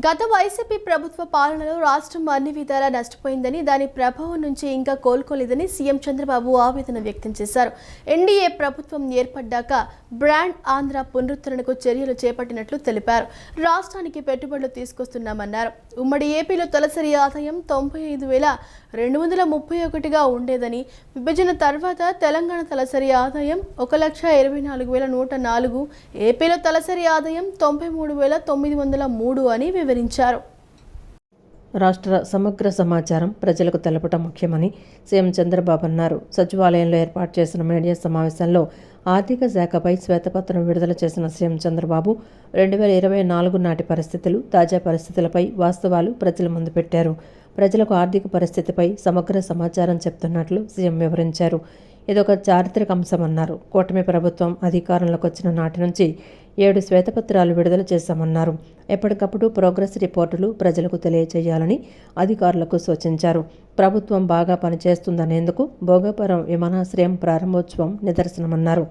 గత వైసీపీ ప్రభుత్వ పాలనలో రాష్ట్రం అన్ని విధాలా నష్టపోయిందని, దాని ప్రభావం నుంచి ఇంకా కోలుకోలేదని సీఎం చంద్రబాబు ఆవేదన వ్యక్తం చేశారు. ఎన్డీఏ ప్రభుత్వం ఏర్పడ్డాక బ్రాండ్ ఆంధ్ర పునరుద్ధరణకు చర్యలు చేపట్టినట్లు తెలిపారు. రాష్ట్రానికి పెట్టుబడులు తీసుకొస్తున్నామన్నారు. ఉమ్మడి ఏపీలో తలసరి ఆదాయం 95,231గా ఉండేదని, విభజన తర్వాత తెలంగాణ తలసరి ఆదాయం 1,24,104, ఏపీలో తలసరి ఆదాయం 93,903 అని వివరించారు. రాష్ట్ర సమగ్ర సమాచారం ప్రజలకు తెలపడం ముఖ్యమని సీఎం చంద్రబాబు అన్నారు. సచివాలయంలో ఏర్పాటు చేసిన మీడియా సమావేశంలో ఆర్థిక శాఖపై శ్వేతపత్రం విడుదల చేసిన సీఎం చంద్రబాబు 2024 నాటి పరిస్థితులు, తాజా పరిస్థితులపై వాస్తవాలు ప్రజల ముందు పెట్టారు. ప్రజలకు ఆర్థిక పరిస్థితిపై సమగ్ర సమాచారం చెప్తున్నట్లు సీఎం వివరించారు. ఇదొక చారిత్రక అంశమన్నారు. కూటమి ప్రభుత్వం అధికారంలోకి వచ్చిన నాటి నుంచి 7 శ్వేతపత్రాలు విడుదల చేశామన్నారు. ఎప్పటికప్పుడు ప్రోగ్రెస్ రిపోర్టులు ప్రజలకు తెలియజేయాలని అధికారులకు సూచించారు. ప్రభుత్వం బాగా పనిచేస్తుందనేందుకు భోగాపురం విమానాశ్రయం ప్రారంభోత్సవం నిదర్శనమన్నారు.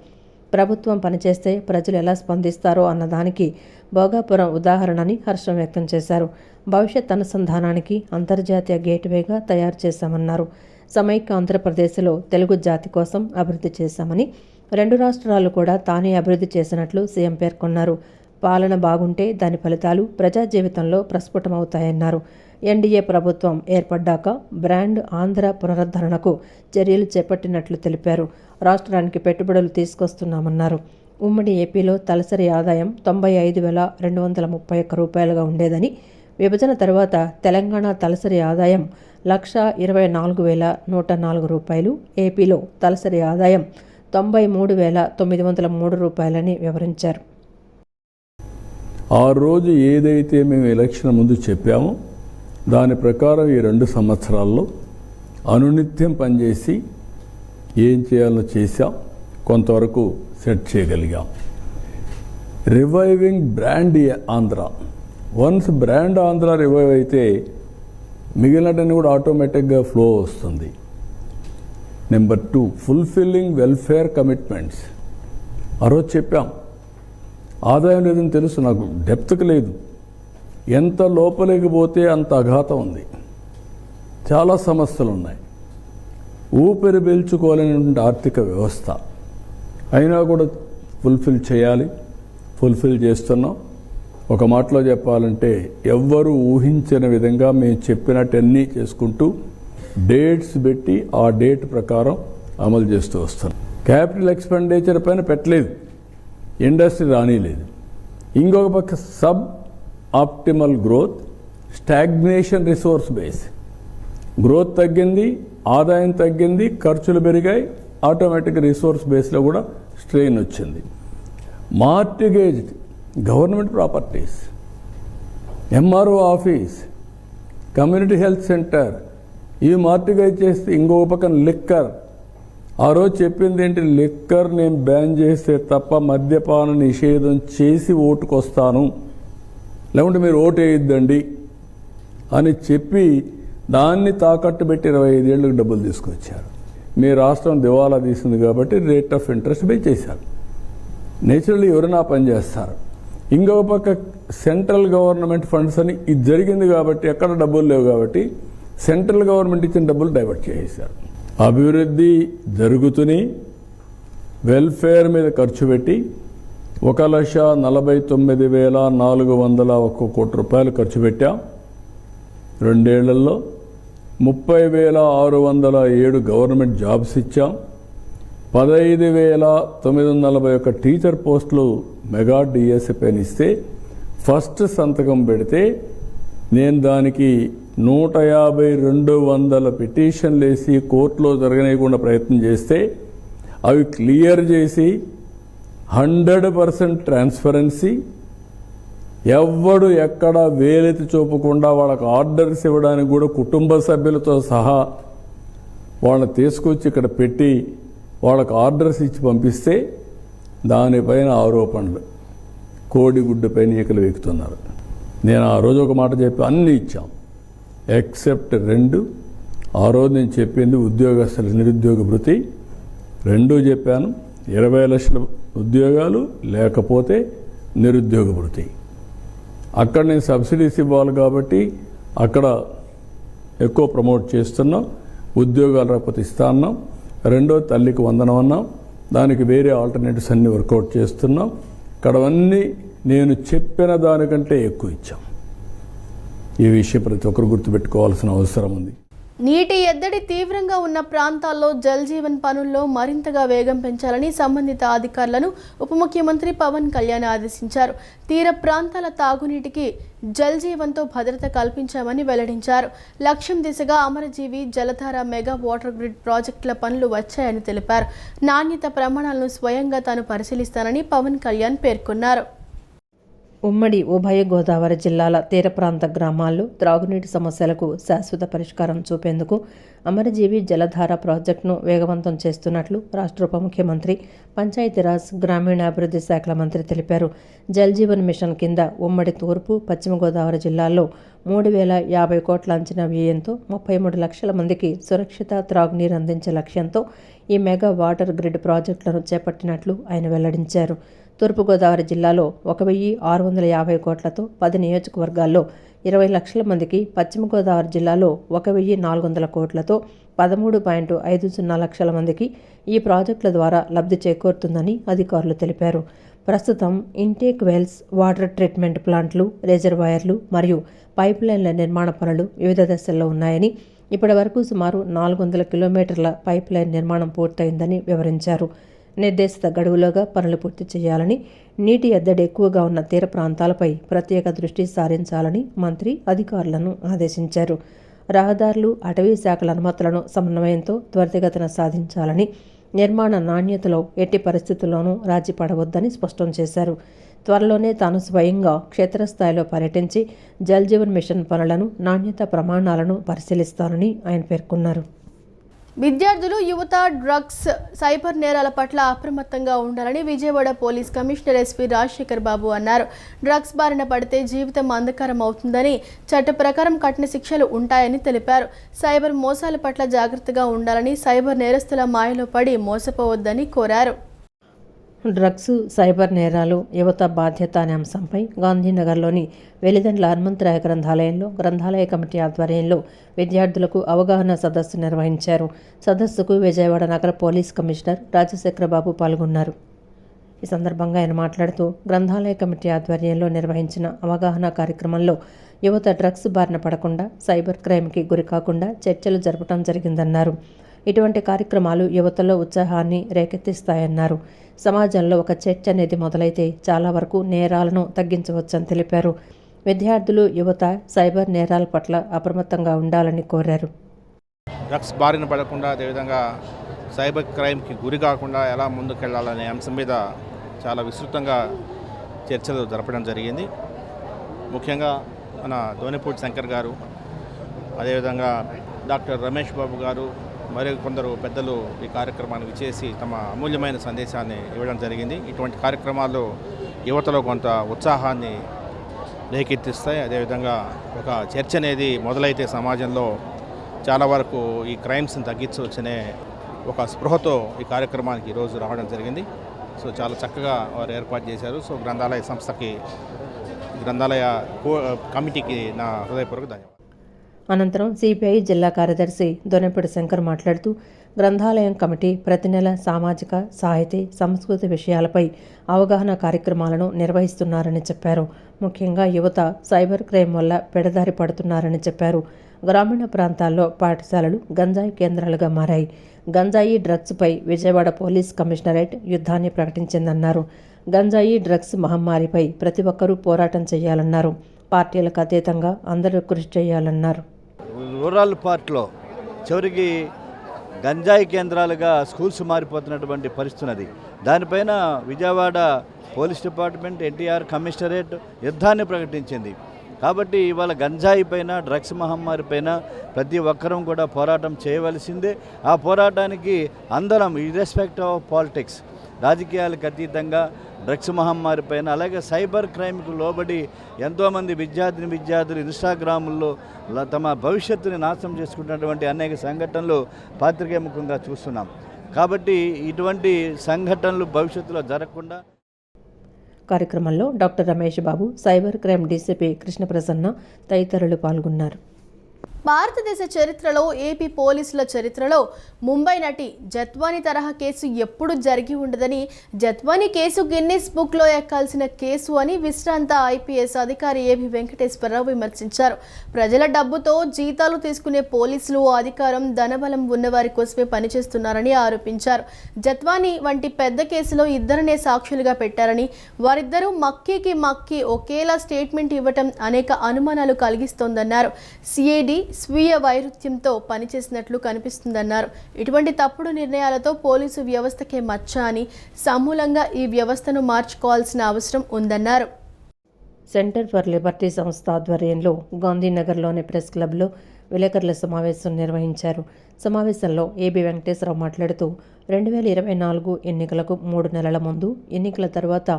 ప్రభుత్వం పనిచేస్తే ప్రజలు ఎలా స్పందిస్తారో అన్నదానికి భోగాపురం ఉదాహరణని హర్షం వ్యక్తం చేశారు. భవిష్యత్ అనుసంధానానికి అంతర్జాతీయ గేట్వేగా తయారు చేశామన్నారు. సమైక్య ఆంధ్రప్రదేశ్లో తెలుగు జాతి కోసం అభివృద్ధి చేశామని, 2 రాష్ట్రాలు కూడా తానే అభివృద్ధి చేసినట్లు సీఎం పేర్కొన్నారు. పాలన బాగుంటే దాని ఫలితాలు ప్రజా జీవితంలో ప్రస్ఫుటమవుతాయన్నారు. ఎన్డీఏ ప్రభుత్వం ఏర్పడ్డాక బ్రాండ్ ఆంధ్ర పునరుద్ధరణకు చర్యలు చేపట్టినట్లు తెలిపారు. రాష్ట్రానికి పెట్టుబడులు తీసుకొస్తున్నామన్నారు. ఉమ్మడి ఏపీలో తలసరి ఆదాయం 95,231 రూపాయలుగా ఉండేదని, విభజన తర్వాత తెలంగాణ తలసరి ఆదాయం 1,24,104 రూపాయలు, ఏపీలో తలసరి ఆదాయం 93,903 రూపాయలని వివరించారు. ఆ రోజు ఏదైతే మేము ఎలక్షన్ ముందు చెప్పామో దాని ప్రకారం ఈ 2 సంవత్సరాల్లో అనునిత్యం పనిచేసి ఏం చేయాలో చేశాం, కొంతవరకు సెట్ చేయగలిగాం. Reviving brand Andhra. Once brand Andhra revive అయితే మిగిలినటన్ని కూడా ఆటోమేటిక్గా ఫ్లో వస్తుంది. Number 2, fulfilling welfare commitments. ఆ రోజు చెప్పాం, ఆదాయం లేదని తెలుసు, నాకు డెప్త్కి లేదు. ఎంత లోపలికి పోతే అంత అఘాతం ఉంది. చాలా సమస్యలు ఉన్నాయి. ఊపిరి పీల్చుకోలేనటువంటి ఆర్థిక వ్యవస్థ అయినా కూడా ఫుల్ఫిల్ చేయాలి. ఫుల్ఫిల్ చేస్తున్నాం. ఒక మాటలో చెప్పాలంటే ఎవ్వరూ ఊహించిన విధంగా మేము చెప్పినట్టన్నీ చేసుకుంటూ డేట్స్ పెట్టి ఆ డేట్ ప్రకారం అమలు చేస్తూ వస్తున్నాం. క్యాపిటల్ ఎక్స్పెండిచర్ పైన పెట్టలేదు, ఇండస్ట్రీ రానిలేదు. ఇంకొక పక్క sub optimal growth, stagnation resource base. Growth తగ్గింది, ఆదాయం తగ్గింది, ఖర్చులు పెరిగాయి, ఆటోమేటిక్ రిసోర్స్ బేస్లో కూడా స్ట్రెయిన్ వచ్చింది. Mortgage government properties, MRO office, community health centre, ఈ మార్టిగేజ్ చేస్తే ఇంకొక పక్కన లిక్కర్. ఆ రోజు చెప్పింది ఏంటి, లిక్కర్ నేను బ్యాన్ చేస్తే తప్ప మద్యపాన నిషేధం చేసి ఓటుకొస్తాను, లేకుంటే మీరు ఓటు వేయొద్దండి అని చెప్పి దాన్ని తాకట్టు పెట్టి 25 ఏళ్ళకి డబ్బులు తీసుకొచ్చారు. మీ రాష్ట్రం దివాలా తీసింది కాబట్టి రేట్ ఆఫ్ ఇంట్రెస్ట్ పెంచేశారు. నేచురల్లీ ఎవరైనా పని చేస్తారు. ఇంకొక పక్క సెంట్రల్ గవర్నమెంట్ ఫండ్స్ అని ఇది జరిగింది కాబట్టి ఎక్కడ డబ్బులు లేవు కాబట్టి సెంట్రల్ గవర్నమెంట్ ఇచ్చిన డబ్బులు డైవర్ట్ చేసేశారు. అభివృద్ధి జరుగుతూనే వెల్ఫేర్ మీద ఖర్చు పెట్టి 1,49,401 కోటి రూపాయలు ఖర్చు పెట్టాం. 2 ఏళ్లలో 30,607 గవర్నమెంట్ జాబ్స్ ఇచ్చాం. 15,941 టీచర్ పోస్టులు మెగా డిఎస్సి పైన ఇస్తే ఫస్ట్ సంతకం పెడితే నేను దానికి 150-200 పిటిషన్లు వేసి కోర్టులో జరగనీయకుండా ప్రయత్నం చేస్తే అవి క్లియర్ చేసి 100% ట్రాన్స్పరెన్సీ, ఎవ్వడు ఎక్కడ వేలెత్తి చూపకుండా వాళ్ళకు ఆర్డర్స్ ఇవ్వడానికి కూడా కుటుంబ సభ్యులతో సహా వాళ్ళని తీసుకొచ్చి ఇక్కడ పెట్టి వాళ్ళకు ఆర్డర్స్ ఇచ్చి పంపిస్తే దానిపైన ఆరోపణలు, కోడిగుడ్డు పైన ఈకలు వెక్కుతున్నారు. నేను ఆ రోజు ఒక మాట చెప్పి అన్నీ ఇచ్చాం ఎక్సెప్ట్ 2. ఆ రోజు నేను చెప్పింది ఉద్యోగస్తుల నిరుద్యోగ భృతి 2 చెప్పాను. 20 లక్షల ఉద్యోగాలు లేకపోతే నిరుద్యోగ భృతి. అక్కడ నేను సబ్సిడీస్ ఇవ్వాలి కాబట్టి అక్కడ ఎక్కువ ప్రమోట్ చేస్తున్నాం. ఉద్యోగాలు రాకపోతే ఇస్తా అన్నాం. రెండో తల్లికి వందనం అన్నాం. దానికి వేరే ఆల్టర్నేటివ్స్ అన్నీ వర్కౌట్ చేస్తున్నాం. ఇక్కడవన్నీ నేను చెప్పిన దానికంటే ఎక్కువ ఇచ్చాం. ఈ విషయం ప్రతి ఒక్కరు గుర్తుపెట్టుకోవాల్సిన అవసరం ఉంది. నీటి ఎద్దడి తీవ్రంగా ఉన్న ప్రాంతాల్లో జల్ జీవన్ పనుల్లో మరింతగా వేగం పెంచాలని సంబంధిత అధికారులను ఉప ముఖ్యమంత్రి పవన్ కళ్యాణ్ ఆదేశించారు. తీర ప్రాంతాల తాగునీటికి జల్ జీవన్తో భద్రత కల్పించామని వెల్లడించారు. లక్ష్యం దిశగా అమరజీవి, జలధార, మెగా వాటర్ గ్రిడ్ ప్రాజెక్టుల పనులు వచ్చాయని తెలిపారు. నాణ్యత ప్రమాణాలను స్వయంగా తాను పరిశీలిస్తానని పవన్ కళ్యాణ్ పేర్కొన్నారు. ఉమ్మడి ఉభయ గోదావరి జిల్లాల తీర ప్రాంత గ్రామాల్లో త్రాగునీటి సమస్యలకు శాశ్వత పరిష్కారం చూపేందుకు అమరజీవి జలధార ప్రాజెక్టును వేగవంతం చేస్తున్నట్లు రాష్ట్ర ఉప ముఖ్యమంత్రి, పంచాయతీరాజ్, గ్రామీణాభివృద్ధి శాఖల మంత్రి తెలిపారు. జల్ జీవన్ మిషన్ కింద ఉమ్మడి తూర్పు, పశ్చిమ గోదావరి జిల్లాల్లో 3,050 కోట్ల అంచనా వ్యయంతో 33 లక్షల మందికి సురక్షిత త్రాగునీరు అందించే లక్ష్యంతో ఈ మెగా వాటర్ గ్రిడ్ ప్రాజెక్టులను చేపట్టినట్లు ఆయన వెల్లడించారు. తూర్పుగోదావరి జిల్లాలో 1,650 కోట్లతో 10 నియోజకవర్గాల్లో 20 లక్షల మందికి, పశ్చిమ గోదావరి జిల్లాలో 1,400 కోట్లతో 13.50 లక్షల మందికి ఈ ప్రాజెక్టుల ద్వారా లబ్ధి చేకూరుతుందని అధికారులు తెలిపారు. ప్రస్తుతం ఇంటేక్ వెల్స్, వాటర్ ట్రీట్మెంట్ ప్లాంట్లు, రిజర్వాయర్లు మరియు పైప్లైన్ల నిర్మాణ పనులు వివిధ దశల్లో ఉన్నాయని, ఇప్పటి వరకు సుమారు 400 కిలోమీటర్ల పైప్లైన్ నిర్మాణం పూర్తయిందని వివరించారు. నిర్దేశిత గడువులోగా పనులు పూర్తి చేయాలని, నీటి ఎద్దడి ఎక్కువగా ఉన్న తీర ప్రాంతాలపై ప్రత్యేక దృష్టి సారించాలని మంత్రి అధికారులను ఆదేశించారు. రహదారులు, అటవీ శాఖల అనుమతులను సమన్వయంతో త్వరితగతిన సాధించాలని, నిర్మాణ నాణ్యతలో ఎట్టి పరిస్థితుల్లోనూ రాజీ పడవద్దని స్పష్టం చేశారు. త్వరలోనే తాను స్వయంగా క్షేత్రస్థాయిలో పర్యటించి జల్ జీవన్ మిషన్ పనులను, నాణ్యత ప్రమాణాలను పరిశీలిస్తానని ఆయన పేర్కొన్నారు. విద్యార్థులు, యువత డ్రగ్స్, సైబర్ నేరాల పట్ల అప్రమత్తంగా ఉండాలని Vijayawada police commissioner SP Rajasekhar Babu అన్నారు. డ్రగ్స్ బారిన పడితే జీవితం అంధకారం అవుతుందని, చట్ట ప్రకారం కఠిన శిక్షలు ఉంటాయని తెలిపారు. సైబర్ మోసాల పట్ల జాగ్రత్తగా ఉండాలని, సైబర్ నేరస్తుల మాయలో పడి మోసపోవద్దని కోరారు. డ్రగ్స్, సైబర్ నేరాలు, యువత బాధ్యత అనే అంశంపై గాంధీనగర్లోని వెలిదండ్ల హనుమంతరాయ గ్రంథాలయంలో గ్రంథాలయ కమిటీ ఆధ్వర్యంలో విద్యార్థులకు అవగాహన సదస్సు నిర్వహించారు. సదస్సుకు విజయవాడ నగర పోలీస్ కమిషనర్ రాజశేఖర బాబు పాల్గొన్నారు. ఈ సందర్భంగా ఆయన మాట్లాడుతూ, గ్రంథాలయ కమిటీ ఆధ్వర్యంలో నిర్వహించిన అవగాహన కార్యక్రమంలో యువత డ్రగ్స్ బారిన పడకుండా, సైబర్ క్రైమ్కి గురి కాకుండా చర్చలు జరపడం జరిగిందన్నారు. ఇటువంటి కార్యక్రమాలు యువతలో ఉత్సాహాన్ని రేకెత్తిస్తాయన్నారు. సమాజంలో ఒక చర్చ అనేది మొదలైతే చాలా వరకు నేరాలను తగ్గించవచ్చని తెలిపారు. విద్యార్థులు, యువత సైబర్ నేరాల పట్ల అప్రమత్తంగా ఉండాలని కోరారు. డ్రగ్స్ బారిన పడకుండా, అదేవిధంగా సైబర్ క్రైమ్కి గురి కాకుండా ఎలా ముందుకెళ్లాలనే అంశం మీద చాలా విస్తృతంగా చర్చలు జరపడం జరిగింది. ముఖ్యంగా మన దోనిపూడి శంకర్ గారు, అదేవిధంగా డాక్టర్ రమేష్ బాబు గారు, మరి కొందరు పెద్దలు ఈ కార్యక్రమాన్ని విచ్చేసి తమ అమూల్యమైన సందేశాన్ని ఇవ్వడం జరిగింది. ఇటువంటి కార్యక్రమాలు యువతలో కొంత ఉత్సాహాన్ని రేకెత్తిస్తాయి. అదేవిధంగా ఒక చర్చ అనేది మొదలైతే సమాజంలో చాలా వరకు ఈ క్రైమ్స్ని తగ్గించవచ్చనే ఒక స్పృహతో ఈ కార్యక్రమానికి ఈరోజు రావడం జరిగింది. సో చాలా చక్కగా వారు ఏర్పాటు చేశారు. సో గ్రంథాలయ సంస్థకి, గ్రంథాలయ కమిటీకి నా హృదయపూర్వక ధన్యవాదాలు. అనంతరం సిపిఐ జిల్లా కార్యదర్శి దొనెపూడి శంకర్ మాట్లాడుతూ, గ్రంథాలయం కమిటీ ప్రతి నెల సామాజిక, సాహితీ, సంస్కృతి విషయాలపై అవగాహన కార్యక్రమాలను నిర్వహిస్తున్నారని చెప్పారు. ముఖ్యంగా యువత సైబర్ క్రైమ్ వల్ల పెడదారి పడుతున్నారని చెప్పారు. గ్రామీణ ప్రాంతాల్లో పాఠశాలలు గంజాయి కేంద్రాలుగా మారాయి. గంజాయి, డ్రగ్స్పై విజయవాడ పోలీస్ కమిషనరేట్ యుద్ధాన్ని ప్రకటించిందన్నారు. గంజాయి, డ్రగ్స్ మహమ్మారిపై ప్రతి ఒక్కరూ పోరాటం చేయాలన్నారు. పార్టీలకు అతీతంగా అందరూ కృషి చేయాలన్నారు. రూరల్ పార్ట్లో చివరికి గంజాయి కేంద్రాలుగా స్కూల్స్ మారిపోతున్నటువంటి పరిస్థితి. దానిపైన Vijayawada police department, NTR commissionerate యుద్ధాన్ని ప్రకటించింది. కాబట్టి ఇవాళ గంజాయి పైన, డ్రగ్స్ మహమ్మారి పైన ప్రతి ఒక్కరూ కూడా పోరాటం చేయవలసిందే. ఆ పోరాటానికి అందరం ఇర్రెస్పెక్టివ్ ఆఫ్ పాలిటిక్స్, రాజకీయాలకు అతీతంగా డ్రగ్స్ మహమ్మారి పైన, అలాగే సైబర్ క్రైమ్కు లోబడి ఎంతోమంది విద్యార్థులు ఇన్స్టాగ్రాముల్లో తమ భవిష్యత్తుని నాశనం చేసుకుంటున్నటువంటి అనేక సంఘటనలు పాత్రికేయముఖంగా చూస్తున్నాం. కాబట్టి ఇటువంటి సంఘటనలు భవిష్యత్తులో జరగకుండా కార్యక్రమంలో doctor Ramesh Babu, cyber crime DCP కృష్ణప్రసన్న తదితరులు పాల్గొన్నారు. భారతదేశ చరిత్రలో, ఏపీ పోలీసుల చరిత్రలో ముంబై నటి జత్వానీ తరహా కేసు ఎప్పుడు జరిగి ఉండదని, జత్వానీ కేసు గిన్నిస్ బుక్లో ఎక్కాల్సిన కేసు అని విశ్రాంత ఐపీఎస్ అధికారి ఏబి వెంకటేశ్వరరావు విమర్శించారు. ప్రజల డబ్బుతో జీతాలు తీసుకునే పోలీసులు అధికారం, ధనబలం ఉన్నవారి కోసమే పనిచేస్తున్నారని ఆరోపించారు. జత్వానీ వంటి పెద్ద కేసులో ఇద్దరినే సాక్షులుగా పెట్టారని, వారిద్దరూ మక్కీ ఒకేలా స్టేట్మెంట్ ఇవ్వటం అనేక అనుమానాలు కలిగిస్తోందన్నారు. సిఐడి స్వీయ వైరుధ్యంతో పనిచేసినట్లు కనిపిస్తుందన్నారు. ఇటువంటి తప్పుడు నిర్ణయాలతో పోలీసు వ్యవస్థకే మచ్చ అని, సమూలంగా ఈ వ్యవస్థను మార్చుకోవాల్సిన అవసరం ఉందన్నారు. సెంటర్ ఫర్ లిబర్టీ సంస్థ ఆధ్వర్యంలో గాంధీనగర్లోని ప్రెస్ క్లబ్లో విలేకరుల సమావేశం నిర్వహించారు. సమావేశంలో ఏబి వెంకటేశ్వరరావు మాట్లాడుతూ 2024 ఎన్నికలకు 3 నెలల ముందు, ఎన్నికల తర్వాత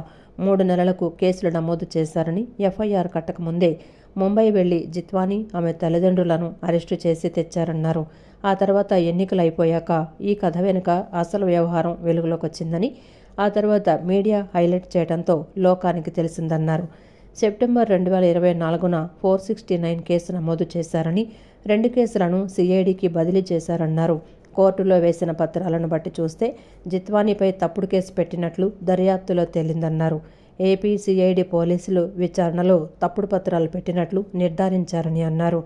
3 నెలలకు కేసులు నమోదు చేశారని, ఎఫ్ఐఆర్ కట్టకముందే ముంబై వెళ్లి జిత్వానీ, ఆమె తల్లిదండ్రులను అరెస్టు చేసి తెచ్చారన్నారు. ఆ తర్వాత ఎన్నికలు అయిపోయాక ఈ కథ వెనుక అసలు వ్యవహారం వెలుగులోకి వచ్చిందని, ఆ తర్వాత మీడియా హైలైట్ చేయడంతో లోకానికి తెలిసిందన్నారు. సెప్టెంబర్ 2024న 469 కేసు నమోదు చేశారని, 2 కేసులను సిఐడికి బదిలీ చేశారన్నారు. కోర్టులో వేసిన పత్రాలను బట్టి చూస్తే జిత్వానీపై తప్పుడు కేసు పెట్టినట్లు దర్యాప్తులో తేలిందన్నారు. ఏపీ సిఐడి పోలీసులు విచారణలో తప్పుడు పత్రాలు పెట్టినట్లు నిర్ధారించారని అన్నారు.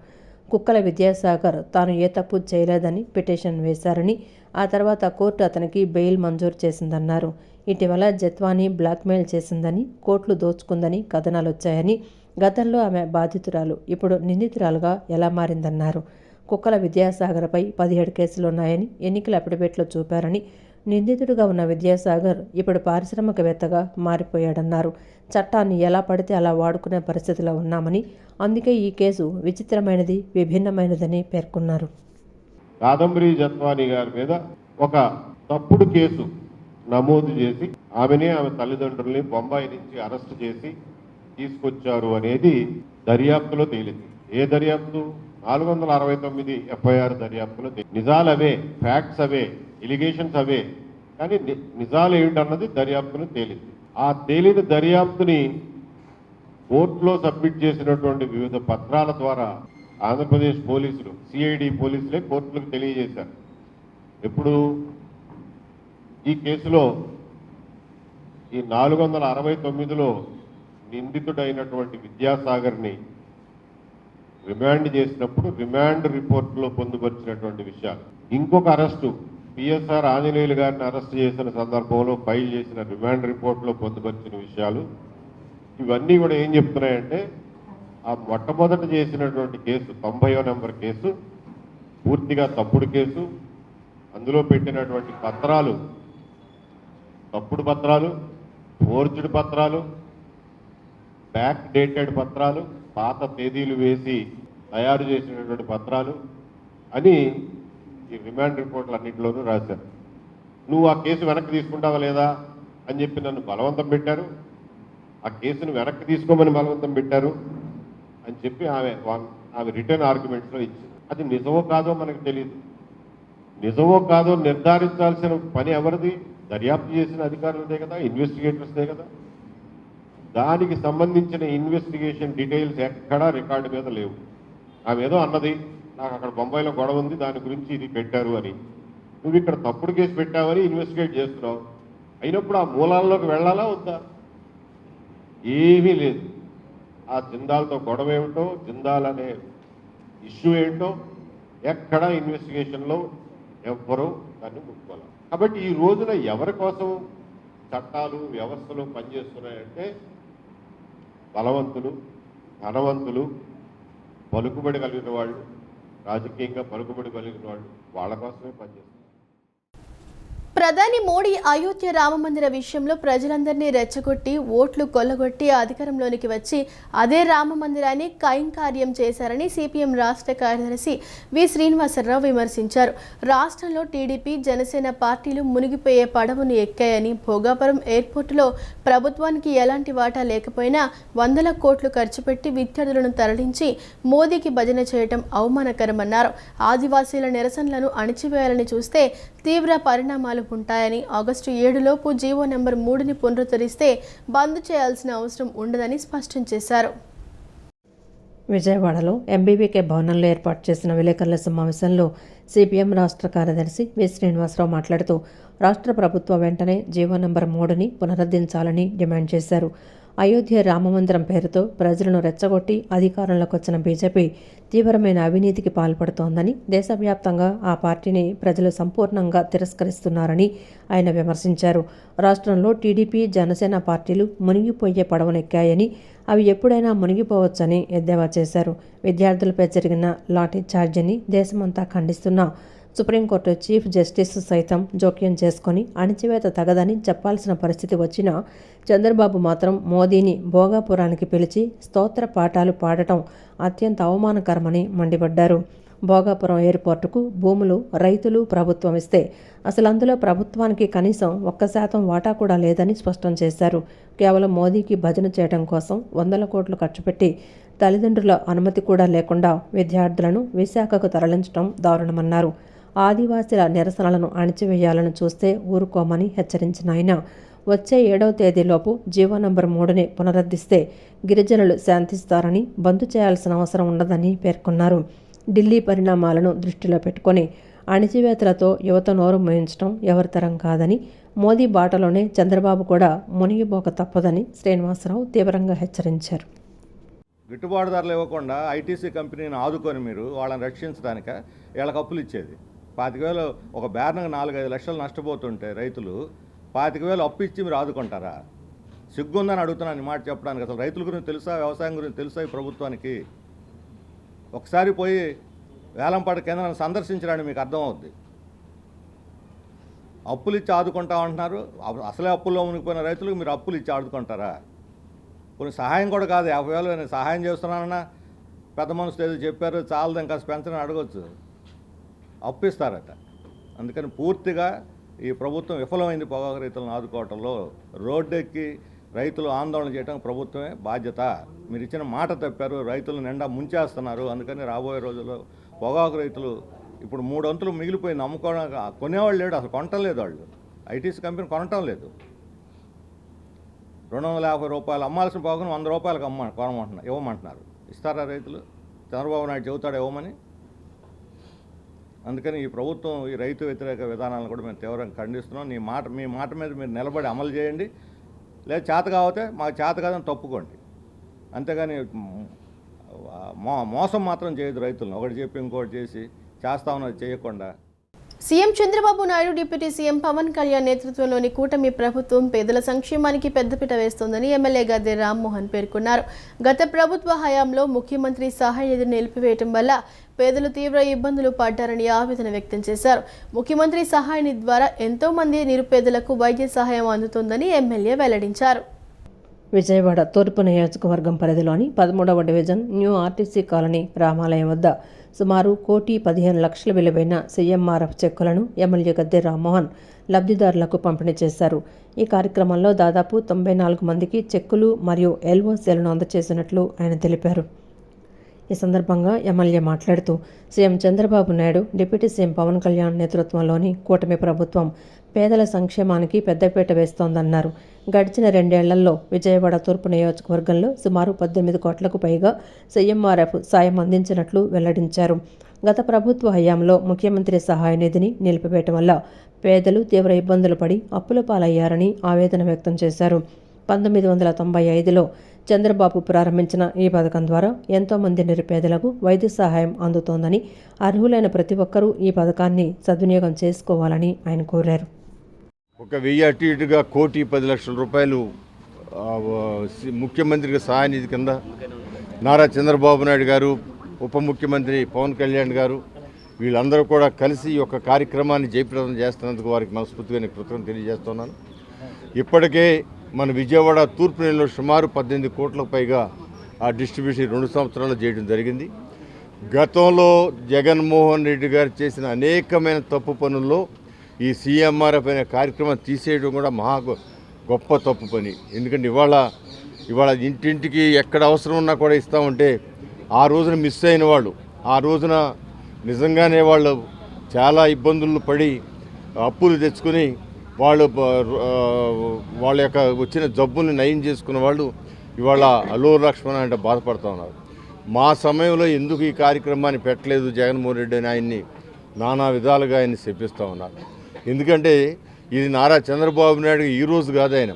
కుక్కల విద్యాసాగర్ తాను ఏ తప్పు చేయలేదని పిటిషన్ వేశారని, ఆ తర్వాత కోర్టు అతనికి బెయిల్ మంజూరు చేసిందన్నారు. ఇటీవల జత్వానీ బ్లాక్మెయిల్ చేసిందని, కోర్టులు దోచుకుందని కథనాలు వచ్చాయని, గతంలో ఆమె బాధితురాలు ఇప్పుడు నిందితురాలుగా ఎలా మారిందన్నారు. కుక్కల విద్యాసాగర్పై 17 కేసులున్నాయని ఎన్నికల అఫిడవిట్లో చూపారని, నిందితుడిగా ఉన్న విద్యాసాగర్ ఇప్పుడు పారిశ్రామికవేత్తగా మారిపోయాడన్నారు. చట్టాన్ని ఎలా పడితే అలా వాడుకునే పరిస్థితిలో ఉన్నామని, అందుకే ఈ కేసు విచిత్రమైనది, విభిన్నమైనదని పేర్కొన్నారు. కాదంబరి జత్వానీ గారి మీద ఒక తప్పుడు కేసు నమోదు చేసి ఆమె తల్లిదండ్రుల్ని బొంబాయి నుంచి అరెస్ట్ చేసి తీసుకొచ్చారు అనేది దర్యాప్తులో తేలింది. ఏ దర్యాప్తు? 469 ఎఫ్ఐఆర్ దర్యాప్తులో నిజాలు అవే, ఫ్యాక్ట్స్ అవే, ఎలిగేషన్స్ అవే, కానీ నిజాలు ఏమిటన్నది దర్యాప్తును తేలింది. ఆ తేలిన దర్యాప్తుని కోర్టులో సబ్మిట్ చేసినటువంటి వివిధ పత్రాల ద్వారా ఆంధ్రప్రదేశ్ పోలీసులు, సిఐడి పోలీసులే కోర్టులకు తెలియజేశారు. ఎప్పుడు ఈ కేసులో ఈ 469లో నిందితుడైనటువంటి విద్యాసాగర్ని రిమాండ్ చేసినప్పుడు రిమాండ్ రిపోర్టులో పొందుపరిచినటువంటి విషయాలు. ఇంకొక అరెస్టు పిఎస్ఆర్ ఆంజనేయులు గారిని అరెస్ట్ చేసిన సందర్భంలో ఫైల్ చేసిన రిమాండ్ రిపోర్టులో పొందుపరిచిన విషయాలు ఇవన్నీ కూడా ఏం చెప్తున్నాయంటే, ఆ మొట్టమొదట చేసినటువంటి కేసు 90వ నెంబర్ కేసు పూర్తిగా తప్పుడు కేసు. అందులో పెట్టినటువంటి పత్రాలు తప్పుడు పత్రాలు, ఫోర్జ్డ్ పత్రాలు, బ్యాక్ డేటెడ్ పత్రాలు, పాత తేదీలు వేసి తయారు చేసినటువంటి పత్రాలు అని ఈ రిమాండ్ రిపోర్ట్లు అన్నింటిలోనూ రాశారు. నువ్వు ఆ కేసు వెనక్కి తీసుకుంటావా లేదా అని చెప్పి నన్ను బలవంతం పెట్టారు, ఆ కేసును వెనక్కి తీసుకోమని బలవంతం పెట్టారు అని చెప్పి ఆమె రిటర్న్ ఆర్గ్యుమెంట్స్లో ఇచ్చింది. అది నిజమో కాదో మనకు తెలియదు. నిజమో కాదో నిర్ధారించాల్సిన పని ఎవరిది? దర్యాప్తు చేసిన అధికారులదే కదా, ఇన్వెస్టిగేటర్స్దే కదా. దానికి సంబంధించిన ఇన్వెస్టిగేషన్ డీటెయిల్స్ ఎక్కడా రికార్డు మీద లేవు. ఆమె ఏదో అన్నది, నాకు అక్కడ బొంబాయిలో గొడవ ఉంది, దాని గురించి ఇది పెట్టారు అని. నువ్వు ఇక్కడ తప్పుడు కేసు పెట్టావని ఇన్వెస్టిగేట్ చేస్తున్నావు. అయినప్పుడు ఆ మూలాల్లోకి వెళ్ళాలా వద్దా? ఏమీ లేదు. ఆ జిందాల్తో గొడవ ఏమిటో, జిందాల్ అనే ఇష్యూ ఏంటో ఎక్కడా ఇన్వెస్టిగేషన్లో ఎవ్వరూ దాన్ని ముట్టుకోవాలి. కాబట్టి ఈ రోజున ఎవరి కోసం చట్టాలు, వ్యవస్థలు పనిచేస్తున్నాయంటే బలవంతులు, ధనవంతులు, పలుకుబడి కలిగిన వాళ్ళు, రాజకీయంగా పలుకుబడి కలిగిన వాళ్ళు, వాళ్ళ కోసమే పనిచేస్తారు. ప్రధాని మోడీ అయోధ్య రామమందిర విషయంలో ప్రజలందరినీ రెచ్చగొట్టి ఓట్లు కొల్లగొట్టి అధికారంలోనికి వచ్చి అదే రామమందిరాన్ని కైంకార్యం చేశారని సిపిఎం రాష్ట్ర కార్యదర్శి వి శ్రీనివాసరావు విమర్శించారు. రాష్ట్రంలో టీడీపీ, జనసేన పార్టీలు మునిగిపోయే పడవను ఎక్కాయని, భోగాపురం ఎయిర్పోర్టులో ప్రభుత్వానికి ఎలాంటి వాటా లేకపోయినా 100 కోట్లు ఖర్చు పెట్టి విద్యార్థులను తరలించి మోదీకి భజన చేయటం అవమానకరమన్నారు. ఆదివాసీల నిరసనలను అణిచివేయాలని చూస్తే తీవ్ర పరిణామాలు ఉంటాయని, ఆగస్టు 7లోపు జీవో నెంబర్ 3ని పునరుద్ధరిస్తే బంద్ చేయాల్సిన అవసరం ఉండదని స్పష్టం చేశారు. విజయవాడలో ఎంబీబీకే భవనంలో ఏర్పాటు చేసిన విలేకరుల సమావేశంలో సిపిఎం రాష్ట్ర కార్యదర్శి వి శ్రీనివాసరావు మాట్లాడుతూ రాష్ట్ర ప్రభుత్వం వెంటనే జీవో నంబర్ 3ని పునరుద్ధరించాలని డిమాండ్ చేశారు. అయోధ్య రామమందిరం పేరుతో ప్రజలను రెచ్చగొట్టి అధికారంలోకి వచ్చిన బీజేపీ తీవ్రమైన అవినీతికి పాల్పడుతోందని, దేశవ్యాప్తంగా ఆ పార్టీని ప్రజలు సంపూర్ణంగా తిరస్కరిస్తున్నారని ఆయన విమర్శించారు. రాష్ట్రంలో టీడీపీ, జనసేన పార్టీలు మునిగిపోయే పడవనెక్కాయని, అవి ఎప్పుడైనా మునిగిపోవచ్చని ఎద్దేవా చేశారు. విద్యార్థులపై జరిగిన లాఠీ చార్జీని దేశమంతా ఖండిస్తున్నా సుప్రీంకోర్టు చీఫ్ జస్టిస్ సైతం జోక్యం చేసుకొని అణిచివేత తగదని చెప్పాల్సిన పరిస్థితి వచ్చినా చంద్రబాబు మాత్రం మోదీని భోగాపురానికి పిలిచి స్తోత్ర పాఠాలు పాడటం అత్యంత అవమానకరమని మండిపడ్డారు. భోగాపురం ఎయిర్పోర్టుకు భూములు రైతులు ప్రభుత్వం ఇస్తే అసలు అందులో ప్రభుత్వానికి కనీసం 1% వాటా కూడా లేదని స్పష్టం చేశారు. కేవలం మోదీకి భజన చేయడం కోసం 100 కోట్లు ఖర్చు పెట్టి తల్లిదండ్రుల అనుమతి కూడా లేకుండా విద్యార్థులను విశాఖకు తరలించడం దారుణమన్నారు. ఆదివాసీల నిరసనలను అణిచివేయాలని చూస్తే ఊరుకోమని హెచ్చరించిన ఆయన వచ్చే 7వ తేదీలోపు జీవో నంబర్ 3ని పునరుద్ధరిస్తే గిరిజనులు శాంతిస్తారని, బంద్ చేయాల్సిన అవసరం ఉండదని పేర్కొన్నారు. ఢిల్లీ పరిణామాలను దృష్టిలో పెట్టుకొని అణిచివేతలతో యువత నోరు మోయించడం ఎవరితరం కాదని, మోదీ బాటలోనే చంద్రబాబు కూడా మునిగిపోక తప్పదని శ్రీనివాసరావు తీవ్రంగా హెచ్చరించారు. గిట్టుబాటు ధరలు ఇవ్వకుండా ఐటీసీ కంపెనీని ఆదుకొని మీరు వాళ్ళని రక్షించడానిక వీళ్ళకి అప్పులు ఇచ్చేది. 25,000 ఒక బేరనకు 4-5 లక్షలు నష్టపోతుంటే రైతులు 25,000 అప్పు ఇచ్చి మీరు ఆదుకుంటారా? సిగ్గుందని అడుగుతున్నాను ఈ మాట చెప్పడానికి. అసలు రైతుల గురించి తెలుసా, వ్యవసాయం గురించి తెలుసా ఈ ప్రభుత్వానికి? ఒకసారి పోయి వేలంపాట కేంద్రాన్ని సందర్శించడానికి మీకు అర్థమవుద్ది. అప్పులు ఇచ్చి ఆదుకుంటామంటున్నారు. అసలే అప్పుల్లో మునిగిపోయిన రైతులకు మీరు అప్పులు ఇచ్చి ఆదుకుంటారా? కొన్ని సహాయం కూడా కాదు. 50,000 నేను సహాయం చేస్తున్నానన్నా పెద్ద మనుషులు ఏదో చెప్పారు, చాలదు ఇంకా పెంచని అడగొచ్చు. అప్పు ఇస్తారట. అందుకని పూర్తిగా ఈ ప్రభుత్వం విఫలమైంది పొగాకు రైతులను ఆదుకోవటంలో. రోడ్డెక్కి రైతులు ఆందోళన చేయడం ప్రభుత్వమే బాధ్యత. మీరు ఇచ్చిన మాట తప్పారు, రైతులు నిండా ముంచేస్తున్నారు. అందుకని రాబోయే రోజుల్లో పొగాకు రైతులు ఇప్పుడు 3 వంతులు మిగిలిపోయింది. అమ్ముకోవడానికి కొనేవాళ్ళు లేడు, అసలు కొనటం లేదు. వాళ్ళు ఐటీసీ కంపెనీ కొనటం లేదు. 250 రూపాయలు అమ్మాల్సిన పొగాకును 100 రూపాయలకు కొనమంటున్నారు, ఇవ్వమంటున్నారు. ఇస్తారా రైతులు? చంద్రబాబు నాయుడు చెబుతాడు ఇవ్వమని. అందుకని ఈ ప్రభుత్వం ఈ రైతు వ్యతిరేక విధానాలను కూడా మేము తీవ్రంగా ఖండిస్తున్నాం. మీ మాట మీద మీరు నిలబడి అమలు చేయండి. లేదా చేత కాకపోతే మాకు చేత కాదని తప్పుకోండి. అంతేగాని మోసం మాత్రం చేయదు రైతులను. ఒకటి చెప్పి ఇంకోటి చేసి చేస్తామన్నది చేయకుండా. CM Chandrababu Naidu, deputy CM Pawan Kalyan నేతృత్వంలోని కూటమి ప్రభుత్వం పేదల సంక్షేమానికి పెద్దపీట వేస్తోందని ఎమ్మెల్యే గద్దె రామ్మోహన్ పేర్కొన్నారు. గత ప్రభుత్వ హయాంలో ముఖ్యమంత్రి సహాయ నిధిని నిలిపివేయడం వల్ల పేదలు తీవ్ర ఇబ్బందులు పడ్డారని ఆవేదన వ్యక్తం చేశారు. ముఖ్యమంత్రి సహాయ నిధి ద్వారా ఎంతో మంది నిరుపేదలకు వైద్య సహాయం అందుతోందని ఎమ్మెల్యే వెల్లడించారు. విజయవాడ తూర్పు నియోజకవర్గం పరిధిలోని 13వ డివిజన్ న్యూ ఆర్టీసీ కాలనీ రామాలయం వద్ద సుమారు 1,15,00,000 విలువైన సీఎంఆర్ఎఫ్ చెక్కులను ఎమ్మెల్యే గద్దె రామ్మోహన్ లబ్ధిదారులకు పంపిణీ చేశారు. ఈ కార్యక్రమంలో దాదాపు 94 మందికి చెక్కులు మరియు ఎల్ఓసీలను అందజేసినట్లు ఆయన తెలిపారు. ఈ సందర్భంగా ఎమ్మెల్యే మాట్లాడుతూ CM Chandrababu Naidu, deputy CM Pawan Kalyan నేతృత్వంలోని కూటమి ప్రభుత్వం పేదల సంక్షేమానికి పెద్దపీట వేస్తోందన్నారు. గడిచిన 2 ఏళ్లలో విజయవాడ తూర్పు నియోజకవర్గంలో సుమారు 18 కోట్లకు పైగా సీఎంఆర్ఎఫ్ సాయం అందించినట్లు వెల్లడించారు. గత ప్రభుత్వ హయాంలో ముఖ్యమంత్రి సహాయ నిధిని నిలిపివేయటం వల్ల పేదలు తీవ్ర ఇబ్బందులు పడి అప్పుల పాలయ్యారని ఆవేదన వ్యక్తం చేశారు. 1995లో చంద్రబాబు ప్రారంభించిన ఈ పథకం ద్వారా ఎంతోమంది నిరుపేదలకు వైద్య సహాయం అందుతోందని, అర్హులైన ప్రతి ఒక్కరూ ఈ పథకాన్ని సద్వినియోగం చేసుకోవాలని ఆయన కోరారు. ఒక 1000 అటు ఇటుగా 1,10,00,000 రూపాయలు ముఖ్యమంత్రికి సహాయ నిధి కింద నారా చంద్రబాబు నాయుడు గారు, ఉప ముఖ్యమంత్రి పవన్ కళ్యాణ్ గారు వీళ్ళందరూ కూడా కలిసి ఈ యొక్క కార్యక్రమాన్ని జయప్రదం చేస్తున్నందుకు వారికి మనస్ఫూర్తిగా నేను కృతజ్ఞతలు తెలియజేస్తున్నాను. ఇప్పటికే మన విజయవాడ తూర్పు నెలలో సుమారు 18 కోట్లకు పైగా ఆ డిస్ట్రిబ్యూషన్ 2 సంవత్సరాలు చేయడం జరిగింది. గతంలో జగన్మోహన్ రెడ్డి గారు చేసిన అనేకమైన తప్పు పనుల్లో ఈ సీఎంఆర్ఎఫ్ అనే కార్యక్రమం తీసేయడం కూడా మహా గొప్ప తప్పు పని. ఎందుకంటే ఇవాళ ఇంటింటికి ఎక్కడ అవసరం ఉన్నా కూడా ఇస్తామంటే ఆ రోజున మిస్ అయిన వాళ్ళు, ఆ రోజున నిజంగానే వాళ్ళు చాలా ఇబ్బందులు పడి అప్పులు తెచ్చుకుని వాళ్ళు వాళ్ళ యొక్క వచ్చిన జబ్బుని నయం చేసుకున్న వాళ్ళు ఇవాళ అల్లూరు లక్ష్మణ అంటే బాధపడుతూ ఉన్నారు. మా సమయంలో ఎందుకు ఈ కార్యక్రమాన్ని పెట్టలేదు జగన్మోహన్ రెడ్డి అని ఆయన్ని నానా విధాలుగా ఆయన్ని శపిస్తూ ఉన్నారు. ఎందుకంటే ఇది నారా చంద్రబాబు నాయుడు ఈరోజు కాదు, ఆయన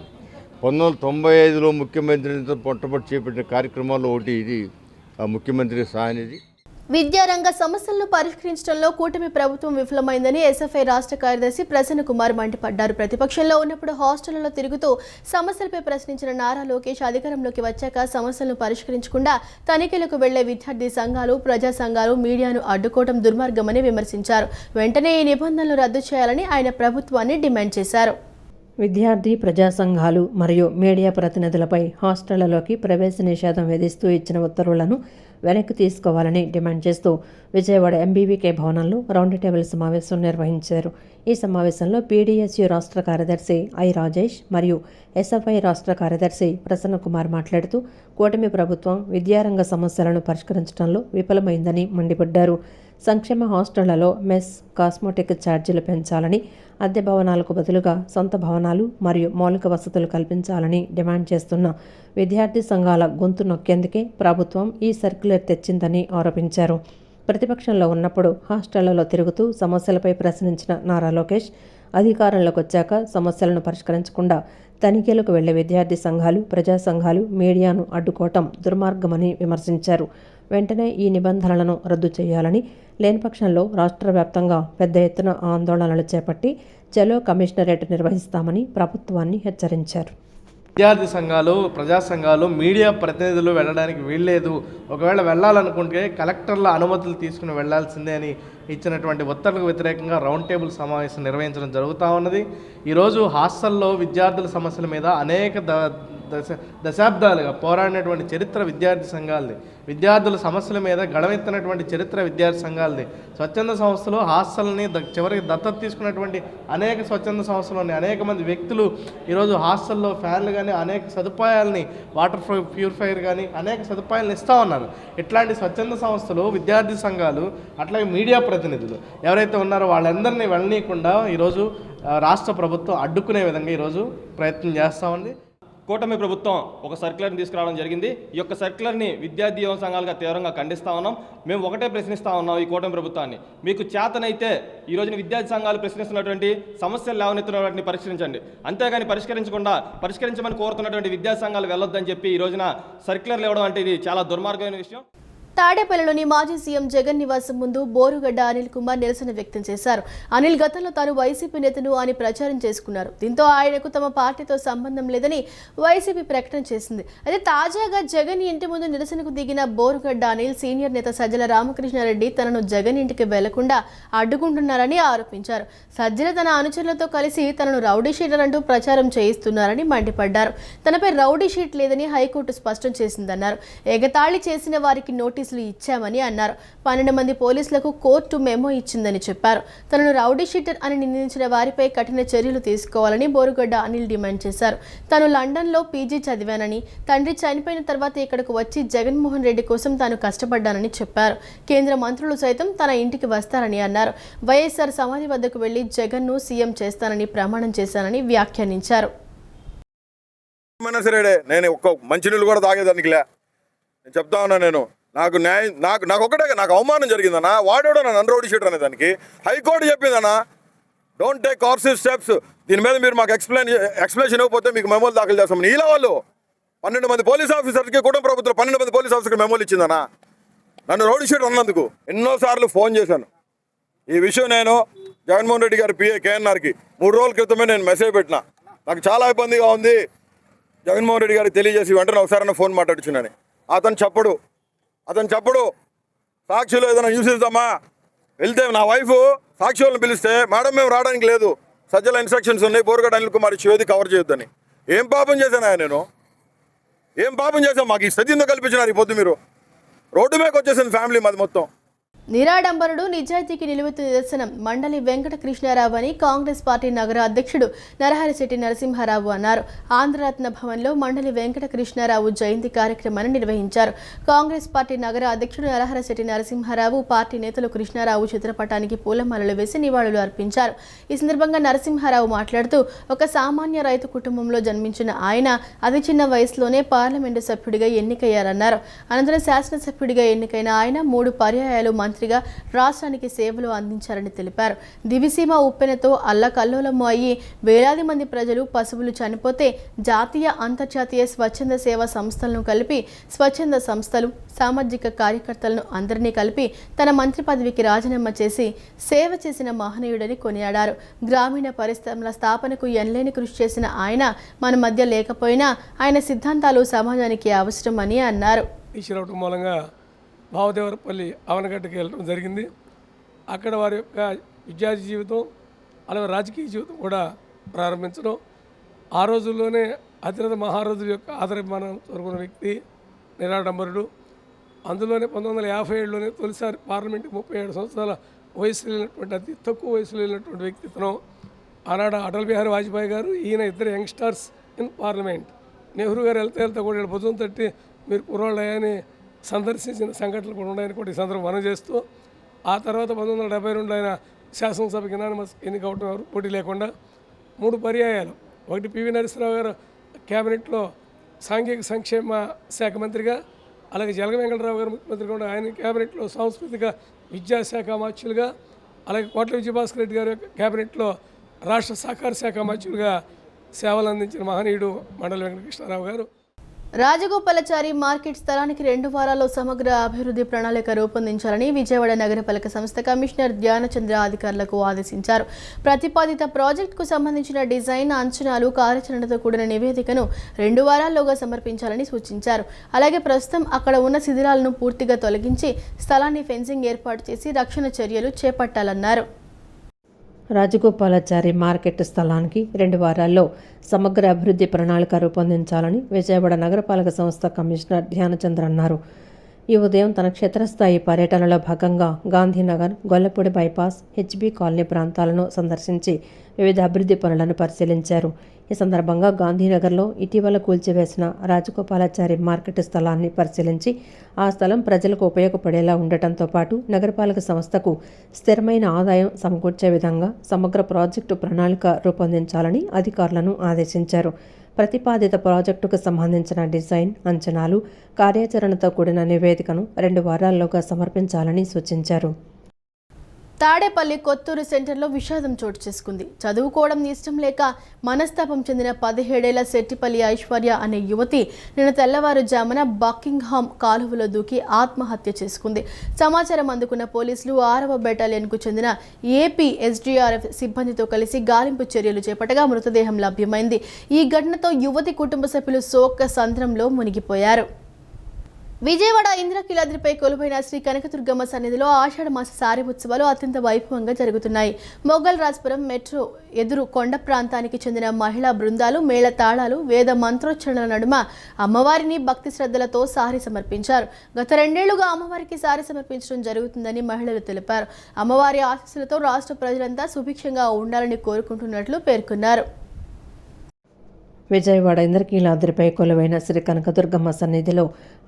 1995లో ముఖ్యమంత్రితో పొట్టపొట్టు చేపట్టిన కార్యక్రమాల్లో ఒకటి ఇది ముఖ్యమంత్రి సహాయనిధి. విద్యారంగ సమస్యలను పరిష్కరించడంలో కూటమి ప్రభుత్వం విఫలమైందని ఎస్ఎఫ్ఐ రాష్ట్ర కార్యదర్శి ప్రసన్న కుమార్ మండిపడ్డారు. ప్రతిపక్షంలో ఉన్నప్పుడు హాస్టళ్లలో తిరుగుతూ సమస్యలపై ప్రశ్నించిన నారా లోకేష్ అధికారంలోకి వచ్చాక సమస్యలను పరిష్కరించకుండా తనిఖీలకు వెళ్లే విద్యార్థి సంఘాలు, ప్రజా సంఘాలు, మీడియాను అడ్డుకోవడం దుర్మార్గమని విమర్శించారు. వెంటనే ఈ నిబంధనలు రద్దు చేయాలని ఆయన ప్రభుత్వాన్ని డిమాండ్ చేశారు. విద్యార్థి ప్రజా సంఘాలు మరియు మీడియా ప్రతినిధులపై హాస్టళ్లలోకి ప్రవేశ నిషేధం విధిస్తూ ఇచ్చిన ఉత్తర్వులను వెనక్కి తీసుకోవాలని డిమాండ్ చేస్తూ విజయవాడ ఎంబీవీకే భవనంలో రౌండ్ టేబుల్ సమావేశం నిర్వహించారు. ఈ సమావేశంలో పీడీఎస్యు రాష్ట్ర కార్యదర్శి ఐ రాజేష్ మరియు ఎస్ఎఫ్ఐ రాష్ట్ర కార్యదర్శి ప్రసన్న కుమార్ మాట్లాడుతూ కూటమి ప్రభుత్వం విద్యారంగ సమస్యలను పరిష్కరించడంలో విఫలమైందని మండిపడ్డారు. సంక్షేమ హాస్టళ్లలో మెస్, కాస్మోటిక్ ఛార్జీలు పెంచాలని, అద్దె భవనాలకు బదులుగా సొంత భవనాలు మరియు మౌలిక వసతులు కల్పించాలని డిమాండ్ చేస్తున్న విద్యార్థి సంఘాల గొంతు నొక్కేందుకే ప్రభుత్వం ఈ సర్క్యులర్ తెచ్చిందని ఆరోపించారు. ప్రతిపక్షంలో ఉన్నప్పుడు హాస్టళ్లలో తిరుగుతూ సమస్యలపై ప్రశ్నించిన నారా లోకేష్ అధికారంలోకి వచ్చాక సమస్యలను పరిష్కరించకుండా తనిఖీలకు వెళ్లే విద్యార్థి సంఘాలు, ప్రజా సంఘాలు, మీడియాను అడ్డుకోవటం దుర్మార్గమని విమర్శించారు. వెంటనే ఈ నిబంధనలను రద్దు చేయాలని, లేని పక్షంలో రాష్ట్ర వ్యాప్తంగా పెద్ద ఎత్తున ఆందోళనలు చేపట్టి చలో కమిషనరేట్ నిర్వహిస్తామని ప్రభుత్వాన్ని హెచ్చరించారు. విద్యార్థి సంఘాలు, ప్రజా సంఘాలు, మీడియా ప్రతినిధులు వెళ్ళడానికి వీల్లేదు, ఒకవేళ వెళ్ళాలనుకుంటే కలెక్టర్ల అనుమతులు తీసుకుని వెళ్లాల్సిందే అని ఇచ్చినటువంటి ఉత్తర్వులకు వ్యతిరేకంగా రౌండ్ టేబుల్ సమావేశం నిర్వహించడం జరుగుతూ ఉన్నది. ఈరోజు హాస్టల్లో విద్యార్థుల సమస్యల మీద అనేక దశాబ్దాలుగా పోరాడినటువంటి చరిత్ర విద్యార్థి సంఘాలది. విద్యార్థుల సమస్యల మీద గళమెత్తినటువంటి చరిత్ర విద్యార్థి సంఘాలది. స్వచ్ఛంద సంస్థలు హాస్టల్ని చివరికి దత్తత తీసుకున్నటువంటి అనేక స్వచ్ఛంద సంస్థలు ఉన్నాయి. అనేక మంది వ్యక్తులు ఈరోజు హాస్టల్లో ఫ్యాన్లు కానీ అనేక సదుపాయాలని, వాటర్ ప్యూరిఫైయర్ కానీ అనేక సదుపాయాలను ఇస్తూ ఉన్నారు. ఇట్లాంటి స్వచ్ఛంద సంస్థలు, విద్యార్థి సంఘాలు, అట్లాగే మీడియా ప్రతినిధులు ఎవరైతే ఉన్నారో వాళ్ళందరినీ వెళ్ళనీయకుండా ఈరోజు రాష్ట్ర ప్రభుత్వం అడ్డుకునే విధంగా ఈరోజు ప్రయత్నం చేస్తూ ఉంది. కూటమి ప్రభుత్వం ఒక సర్క్యులర్ని తీసుకురావడం జరిగింది. ఈ యొక్క సర్క్యులర్ని విద్యార్థి యువ సంఘాలుగా తీవ్రంగా ఖండిస్తూ ఉన్నాం. మేము ఒకటే ప్రశ్నిస్తూ ఉన్నాం, ఈ కూటమి ప్రభుత్వాన్ని, మీకు చేతనైతే ఈ రోజున విద్యార్థి సంఘాలు ప్రశ్నిస్తున్నటువంటి సమస్యలు లేవనెత్తున్న వాటిని పరిష్కరించండి, అంతేగాని పరిష్కరించమని కోరుతున్నటువంటి విద్యార్థి సంఘాలు వెళ్ళొద్దని చెప్పి ఈ రోజున సర్క్యులర్లు ఇవ్వడం అంటే ఇది చాలా దుర్మార్గమైన విషయం. తాడేపల్లిలోని మాజీ సీఎం జగన్ నివాసం ముందు బోరుగడ్డ అనిల్ కుమార్ నిరసన వ్యక్తం చేశారు. అనిల్ గతంలో తాను వైసీపీ నేతను అని ప్రచారం చేసుకున్నారు. దీంతో ఆయనకు తమ పార్టీతో సంబంధం లేదని వైసీపీ ప్రకటన చేసింది. అయితే తాజాగా జగన్ ఇంటి ముందు నిరసనకు దిగిన బోరుగడ్డ అనిల్ సీనియర్ నేత సజ్జల రామకృష్ణారెడ్డి తనను జగన్ ఇంటికి వెళ్లకుండా అడ్డుకుంటున్నారని ఆరోపించారు. సజ్జల తన అనుచరులతో కలిసి తనను రౌడీ షీటర్ అంటూ ప్రచారం చేయిస్తున్నారని మండిపడ్డారు. తనపై రౌడీ షీట్ లేదని హైకోర్టు స్పష్టం చేసిందన్నారు. ఎగతాళి చేసిన వారికి నోటీసులు ఇచ్చామని అన్నారు. 12 మంది పోలీసులకు కోర్టు మెమో ఇచ్చిందని చెప్పారు. తనను రౌడీ షీటర్ అని నిందించిన వారిపై కఠిన చర్యలు తీసుకోవాలని బోరుగడ్డ అనిల్ డిమాండ్ చేశారు. తాను లండన్లో పీజీ చదివానని, తండ్రి చనిపోయిన తర్వాత ఇక్కడకు వచ్చి జగన్మోహన్ రెడ్డి కోసం తాను కష్టపడ్డానని చెప్పారు. కేంద్ర మంత్రులు సైతం తన ఇంటికి వస్తారని అన్నారు. వైఎస్ఆర్ సమాధి వద్దకు వెళ్లి జగన్ను సీఎం చేస్తానని ప్రమాణం చేశానని వ్యాఖ్యానించారు. నేను ఒక్క మంచినీళ్ళు కూడా తాగేదానికిలే, నేను చెప్తా ఉన్నా. నేను నాకు ఒకటే నాకు అవమానం జరిగిందన్నా. వాడేడో నన్ను రౌడీ షీటర్ అనే దానికి high court చెప్పిందన్నా, don't take coercive steps, దీని మీద మీరు మాకు ఎక్స్ప్లెనేషన్ ఇవ్వకపోతే మీకు మెమోలు దాఖలు చేస్తామని. ఇలా వాళ్ళు 12 మంది పోలీస్ ఆఫీసర్కి, కుటుంబ ప్రభుత్వం 12 మంది పోలీస్ ఆఫీసర్కి మెమోలు ఇచ్చిందన్నా నన్ను రౌడీ షీటర్ అన్నందుకు. ఎన్నోసార్లు ఫోన్ చేశాను ఈ విషయం. నేను జగన్మోహన్ రెడ్డి గారి పిఏ కేఎన్ఆర్కి 3 రోజుల క్రితమే నేను మెసేజ్ పెట్టిన. నాకు చాలా ఇబ్బందిగా ఉంది, జగన్మోహన్ రెడ్డి గారికి తెలియజేసి వెంటనే ఒకసారి ఫోన్ మాట్లాడుచున్నాను. అతను చెప్పడు సాక్షులు ఏదైనా న్యూస్ ఇద్దామా వెళ్తే, నా వైఫ్ సాక్షి వాళ్ళని పిలిస్తే మేడం మేము రావడానికి లేదు, సజ్జల ఇన్స్ట్రక్షన్స్ ఉన్నాయి, బోరుగడ్డ అనిల్ కుమార్ ఇచ్చేది కవర్ చేయొద్దని. ఏం పాపం చేశానా నేను? ఏం పాపం చేశాను? మాకు ఈ స్థితి ఎందుకు కల్పించినారు? ఈ పొద్దు మీరు రోడ్డు మీదకి వచ్చేసింది ఫ్యామిలీ మాది మొత్తం. నిరాడంబరుడు నిజాయితీకి నిలువెత్తు నిదర్శనం మండలి వెంకట కృష్ణారావు అని కాంగ్రెస్ పార్టీ నగర అధ్యక్షుడు నరహరిశెట్టి నరసింహారావు అన్నారు. ఆంధ్రరత్న భవన్లో మండలి వెంకట కృష్ణారావు జయంతి కార్యక్రమాన్ని నిర్వహించారు. కాంగ్రెస్ పార్టీ నగర అధ్యక్షుడు నరహరిశెట్టి నరసింహారావు, పార్టీ నేతలు కృష్ణారావు చిత్రపటానికి పూలమాలలు వేసి నివాళులు అర్పించారు. ఈ సందర్భంగా నరసింహారావు మాట్లాడుతూ, ఒక సామాన్య రైతు కుటుంబంలో జన్మించిన ఆయన అతి చిన్న వయసులోనే పార్లమెంటు సభ్యుడిగా ఎన్నికయ్యారన్నారు. అనంతరం శాసనసభ్యుడిగా ఎన్నికైన ఆయన 3 పర్యాయాలు మంత్రిగా రాష్ట్రానికి సేవలు అందించారని తెలిపారు. దివిసీమ ఉప్పెనతో అల్లకల్లోలము అయ్యి వేలాది మంది ప్రజలు, పశువులు చనిపోతే జాతీయ, అంతర్జాతీయ స్వచ్ఛంద సేవా సంస్థలను కలిపి స్వచ్ఛంద సంస్థలు, సామాజిక కార్యకర్తలను అందరినీ కలిపి తన మంత్రి పదవికి రాజీనామా చేసి సేవ చేసిన మహనీయుడని కొనియాడారు. గ్రామీణ పరిశ్రమల స్థాపనకు ఎనలేని కృషి చేసిన ఆయన మన మధ్య లేకపోయినా ఆయన సిద్ధాంతాలు సమాజానికి అవసరమని అన్నారు. భావదేవరపల్లి అవనగడ్డకి వెళ్ళడం జరిగింది. అక్కడ వారి యొక్క విద్యార్థి జీవితం, అలాగే రాజకీయ జీవితం కూడా ప్రారంభించడం. ఆ రోజుల్లోనే అతిరథ మహారాజుల యొక్క ఆదరమానం కోరుకున్న వ్యక్తి, నిరాడంబరుడు. అందులోనే 1957లోనే తొలిసారి పార్లమెంట్కి 37 సంవత్సరాల వయసులో వెళ్ళినటువంటి, అతి తక్కువ వయసులో వెళ్ళినటువంటి వ్యక్తిత్వం. ఆనాడు అటల్ బిహారీ వాజ్పేయి గారు, ఈయన ఇద్దరు యంగ్స్టర్స్ ఇన్ పార్లమెంట్. నెహ్రూ గారు వెళ్తే కూడా భుజం తట్టి మీరు కుర్రాళ్ళని సందర్శించిన సంఘటనలు కూడా ఉన్నాయని కూడా ఈ సందర్భం మనం చేస్తూ, ఆ తర్వాత 1972 ఆయన శాసనసభకి యునానిమస్ ఎన్నికవటం, ఎవరు పోటీ లేకుండా 3 పర్యాయాలు. ఒకటి పివి నరసింహరావు గారు క్యాబినెట్లో సాంఘిక సంక్షేమ శాఖ మంత్రిగా, అలాగే జలగ వెంకటరావు గారు ముఖ్యమంత్రిగా ఉండే ఆయన క్యాబినెట్లో సాంస్కృతిక విద్యాశాఖ అమాత్యులుగా, అలాగే కోట్ల విజయభాస్కర్ రెడ్డి గారి యొక్క క్యాబినెట్లో రాష్ట్ర సహకార శాఖ అమాత్యులుగా సేవలు అందించిన మహనీయుడు మండలి వెంకటకృష్ణారావు గారు. రాజగోపాలాచారి మార్కెట్ స్థలానికి 2 వారాల్లో సమగ్ర అభివృద్ధి ప్రణాళిక రూపొందించాలని విజయవాడ నగరపాలక సంస్థ కమిషనర్ ధ్యానచంద్ర అధికారులకు ఆదేశించారు. ప్రతిపాదిత ప్రాజెక్టుకు సంబంధించిన డిజైన్, అంచనాలు, కార్యాచరణతో కూడిన నివేదికను 2 వారాల్లోగా సమర్పించాలని సూచించారు. అలాగే ప్రస్తుతం అక్కడ ఉన్న శిథిలాలను పూర్తిగా తొలగించి స్థలాన్ని ఫెన్సింగ్ ఏర్పాటు చేసి రక్షణ చర్యలు చేపట్టాలన్నారు. రాజగోపాలాచారి మార్కెట్ స్థలానికి 2 వారాల్లో సమగ్ర అభివృద్ధి ప్రణాళిక రూపొందించాలని విజయవాడ నగరపాలక సంస్థ కమిషనర్ ధ్యానచంద్ర అన్నారు. ఈ ఉదయం తన క్షేత్రస్థాయి పర్యటనలో భాగంగా Gandhinagar, Gollapudi bypass, HB colony ప్రాంతాలను సందర్శించి వివిధ అభివృద్ధి పనులను పరిశీలించారు. ఈ సందర్భంగా గాంధీనగర్లో ఇటీవల కూల్చివేసిన రాజగోపాలాచారి మార్కెట్ స్థలాన్ని పరిశీలించి ఆ స్థలం ప్రజలకు ఉపయోగపడేలా ఉండటంతో పాటు నగరపాలక సంస్థకు స్థిరమైన ఆదాయం సమకూర్చే విధంగా సమగ్ర ప్రాజెక్టు ప్రణాళిక రూపొందించాలని అధికారులను ఆదేశించారు. ప్రతిపాదిత ప్రాజెక్టుకు సంబంధించిన డిజైన్, అంచనాలు, కార్యాచరణతో కూడిన నివేదికను 2 వారాల్లోగా సమర్పించాలని సూచించారు. తాడేపల్లి కొత్తూరు సెంటర్లో విషాదం చోటు చేసుకుంది. చదువుకోవడం ఇష్టం లేక మనస్తాపం చెందిన 17 ఏళ్ల శెట్టిపల్లి ఐశ్వర్య అనే యువతి నిన్న తెల్లవారుజామున బకింగ్హామ్ కాలువలో దూకి ఆత్మహత్య చేసుకుంది. సమాచారం అందుకున్న పోలీసులు 6వ బెటాలియన్కు చెందిన ఏపీ ఎస్డీఆర్ఎఫ్ సిబ్బందితో కలిసి గాలింపు చర్యలు చేపట్టగా మృతదేహం లభ్యమైంది. ఈ ఘటనతో యువతి కుటుంబ సభ్యులు శోక సంద్రంలో మునిగిపోయారు. విజయవాడ ఇంద్రకీలాద్రిపై కొలువైన శ్రీ కనకదుర్గమ్మ సన్నిధిలో ఆషాఢ మాస సారి ఉత్సవాలు అత్యంత వైభవంగా జరుగుతున్నాయి. మొఘల్ రాజ్పురం మెట్రో ఎదురు కొండ ప్రాంతానికి చెందిన మహిళా బృందాలు మేళ తాళాలు, వేద మంత్రోచ్చరణల నడుమ అమ్మవారిని భక్తి శ్రద్ధలతో సారి సమర్పించారు. గత 2 ఏళ్లుగా అమ్మవారికి సారి సమర్పించడం జరుగుతుందని మహిళలు తెలిపారు. అమ్మవారి ఆశీస్సులతో రాష్ట్ర ప్రజలంతా సుభిక్షంగా ఉండాలని కోరుకుంటున్నట్లు పేర్కొన్నారు. విజయవాడ ఇంద్రకీలాద్రిపై కొలువైన శ్రీ కనకదుర్గమ్మ సన్నిధిలో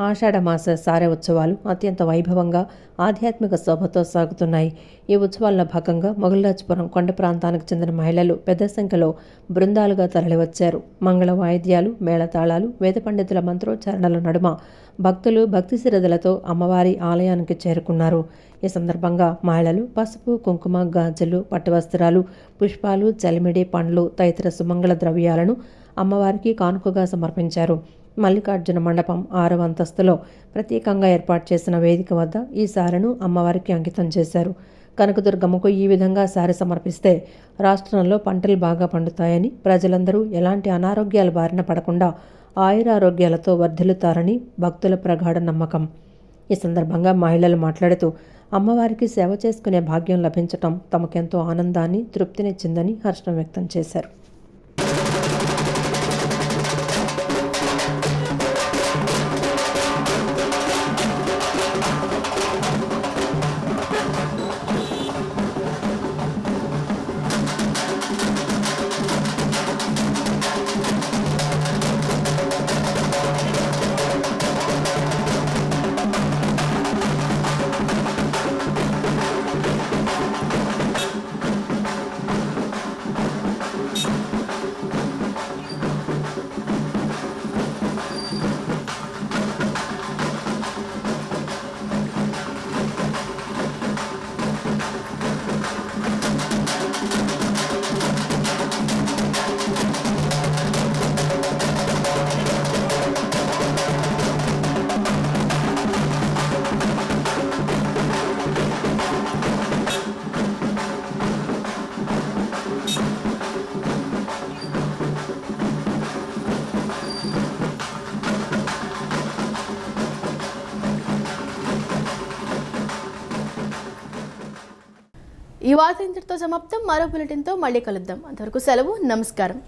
ఆషాఢమాస సారె ఉత్సవాలు అత్యంత వైభవంగా ఆధ్యాత్మిక శోభతో సాగుతున్నాయి. ఈ ఉత్సవాల్లో భాగంగా మొగల్రాజ్పురం కొండ ప్రాంతానికి చెందిన మహిళలు పెద్ద సంఖ్యలో బృందాలుగా తరలివచ్చారు. మంగళ వాయిద్యాలు, మేళతాళాలు, వేద పండితుల మంత్రోచ్చారణల నడుమ భక్తులు భక్తి శ్రద్ధలతో అమ్మవారి ఆలయానికి చేరుకున్నారు. ఈ సందర్భంగా మహిళలు పసుపు, కుంకుమ, గాజులు, పట్టువస్త్రాలు, పుష్పాలు, చలిమిడి, పండ్లు తదితర సుమంగళ ద్రవ్యాలను అమ్మవారికి కానుకగా సమర్పించారు. మల్లికార్జున మండపం 6వ అంతస్తులో ప్రత్యేకంగా ఏర్పాటు చేసిన వేదిక వద్ద ఈ సారెను అమ్మవారికి అంకితం చేశారు. కనకదుర్గమ్మకు ఈ విధంగా సారె సమర్పిస్తే రాష్ట్రంలో పంటలు బాగా పండుతాయని, ప్రజలందరూ ఎలాంటి అనారోగ్యాల బారిన పడకుండా ఆయురారోగ్యాలతో వర్ధిల్లుతారని భక్తుల ప్రగాఢ నమ్మకం. ఈ సందర్భంగా మహిళలు మాట్లాడుతూ అమ్మవారికి సేవ చేసుకునే భాగ్యం లభించటం తమకెంతో ఆనందాన్ని, తృప్తినిచ్చిందని హర్షం వ్యక్తం చేశారు. ఈ వార్త ఇంతటితో సమాప్తం. మరో బులెటిన్తో మళ్ళీ కలుద్దాం. అంతవరకు సెలవు. నమస్కారం.